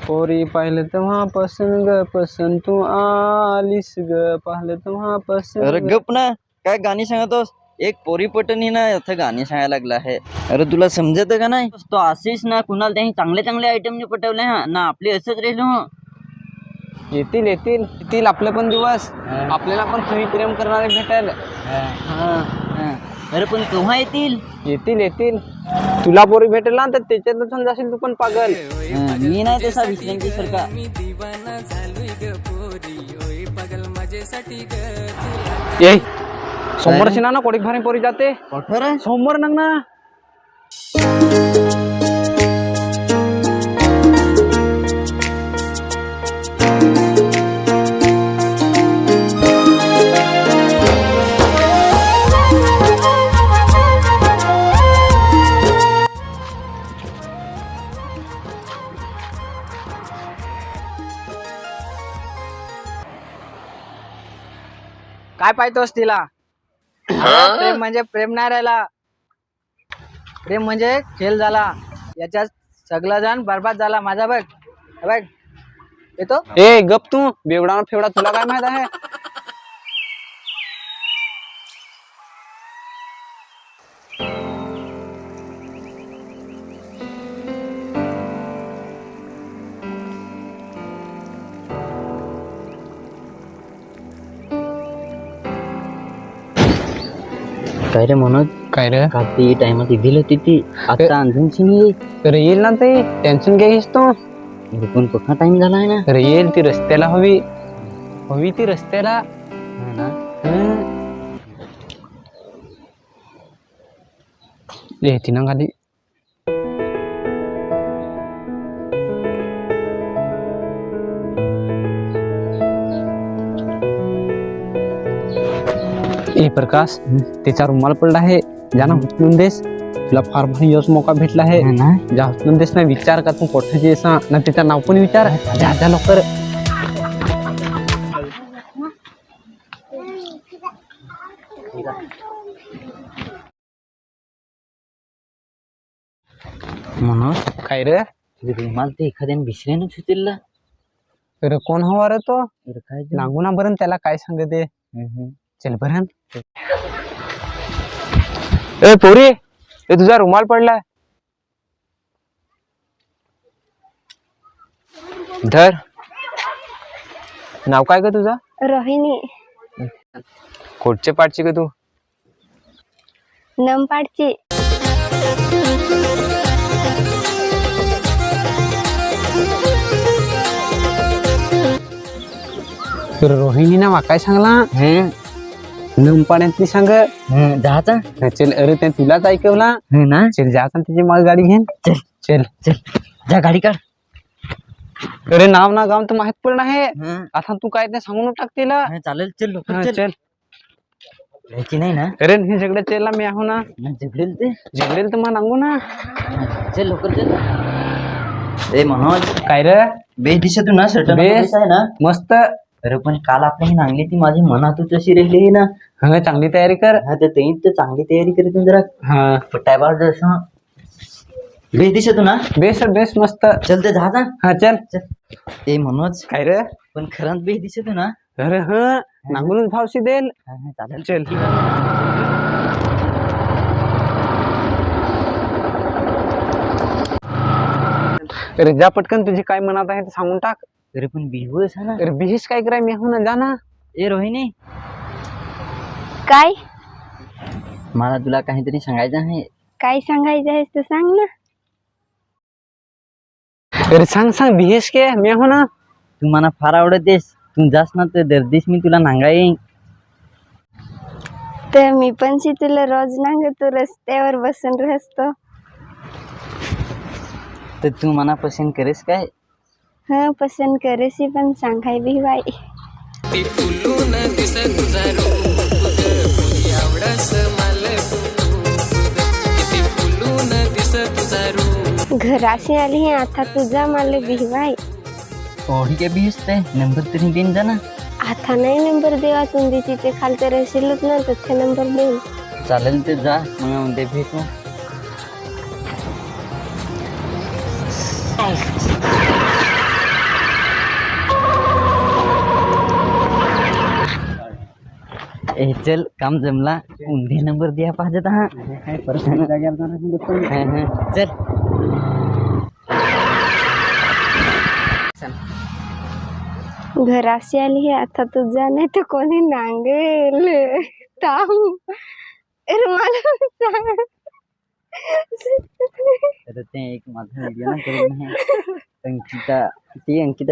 पोरी पाहिलं तेव्हा पसंत ग पसंत तू आलीस ग पाहिलं तेव्हा पसंत अरे गप ना, काय गाणी सांगतोस? एक पोरी पटनी ना इथं गाणी सांगायला लागला आहे. अरे तुला समजत का नाही? तो आशिष ना कुणाला त्यांनी चांगले चांगले आयटम ने पटवले हा ना, आपले असंच राहिलो. येतील येतील येतील आपले पण दिवस. आपल्याला पण तुम्ही प्रेम करणारे भेटेल. अरे पण केव्हा येतील? येतील येतील. तुला पोरी भेटेल ना तर त्याच्यातून जाशील तू पण पागल. मी नाही तसा विश्रांती सारखा. ये सोमवार ना कोडी भारी पोरी जाते. कुठं सोमवार ना काय पाहतोस तिला? प्रेम म्हणजे प्रेम नाही राहिला. प्रेम म्हणजे खेळ झाला. याच्यात सगळा जण बरबाद झाला. माझा बघ बघ येतो. ए गप तू बेवडा फेवडा, तुला काय माहित आहे? काय रे मनोज? काय रे? का ती टाइमात दिली होती ती आता आणखी नाही. तर येईल ना ते, टेन्शन घ्यायस तू. पण कुठला टाइम झाला आहे ना? तर येईल ती रस्त्याला हवी हवी ती रस्त्याला ना. येते ना खाली. ए प्रकाश, त्याचा रुमाल पडला आहे. जाना उचलून देस. तुला फार भारी योच मौका भेटला आहे. जा उचलून देस ना. विचार का तू कोठे जेसा ना, त्याचं नाव पण विचार. जा जा लवकर. मनोज काय रे? रुमाल ते एखाद्याने विसरेनच होतील. अरे कोण हवा रे तो? अरे काय नागू ना बरं त्याला काय सांगते. चल बरं. ए पोरी, ए तुझा रुमाल पडलाय. धर. नाव काय ग तुझं? रोहिणी. कोटचे पाठची ग तू? नमपाडची. रोहिणी ना काय सांगला? नमपाड्यातली सांग. जायचा चल. अरे ते तुलाच ऐकवला ना. चल जायचा त्याची माग गाडी घेऊन. चल चल चल जा गाडी काढ. अरे नाव ना गाव तर माहित पण आहे. आता तू काय ते सांगून टाक तिला. चालेल चल लवकर चल. जायची नाही ना? अरे हे सगळं चेला मी आहो ना. झगडेल ते झगडेल तर मग सांगू ना. चल लवकर चल. ए मनोज काय रे? बेस दिसत ना शर्ट बेस आहे ना मस्त. अरे पण काल आपण नांगली ती माझी मनातच अशी राहिली ना. हा चांगली तयारी कर. हा तर चांगली तयारी करीत जरा. हा पटायबार जसं बेस दिसत ना. बेस बेस मस्त. चल ते जा. हा चल. ए मनोज काय रे? पण खरंच बेस दिसत ना. अरे हा नांगूनच भावशी देल. चालेल चल. अरे जा पटकन, तुझी काय मनात आहे ते सांगून टाक. अरे पण बिहू आहे ना. अरे बिहेस काय कराय मी आहो ना. जा ना. ए रोहिणी, काय मला तुला काहीतरी सांगायचं आहे. काय सांगायचं आहे तर सांग ना. अरे सांग सांग. बिहेस के मी आहो ना. तू मला फार आवडतेस. तू जास ना तर दर्दीस मी तुला नांगा येईन. तर मी पण तुला रोज नांगतो. रस्त्यावर बसून राहतो. तर तू मला पसंत करेस काय? हा पसंत करेसी पण सांगाय बी बाई. घराशी आली है आता तुझा मला भिवाय. ओढी के बीस नंबर तरी देईन जा ना. आता नाही नंबर देवा. तुम्ही तिथे खालते रशीलच ना तिथे नंबर देईन. चालेल ते जा. मग उद्या भेटू. ए चल काम जमला उंदे नंबर द्या पाहिजे हा चल घराशी आली है आता तू जा नाही तर कोणी नांगेल ताऊ अरे मला सांग. तर ते एक माझा व्हिडिओ ना करून अंकिता ती अंकिता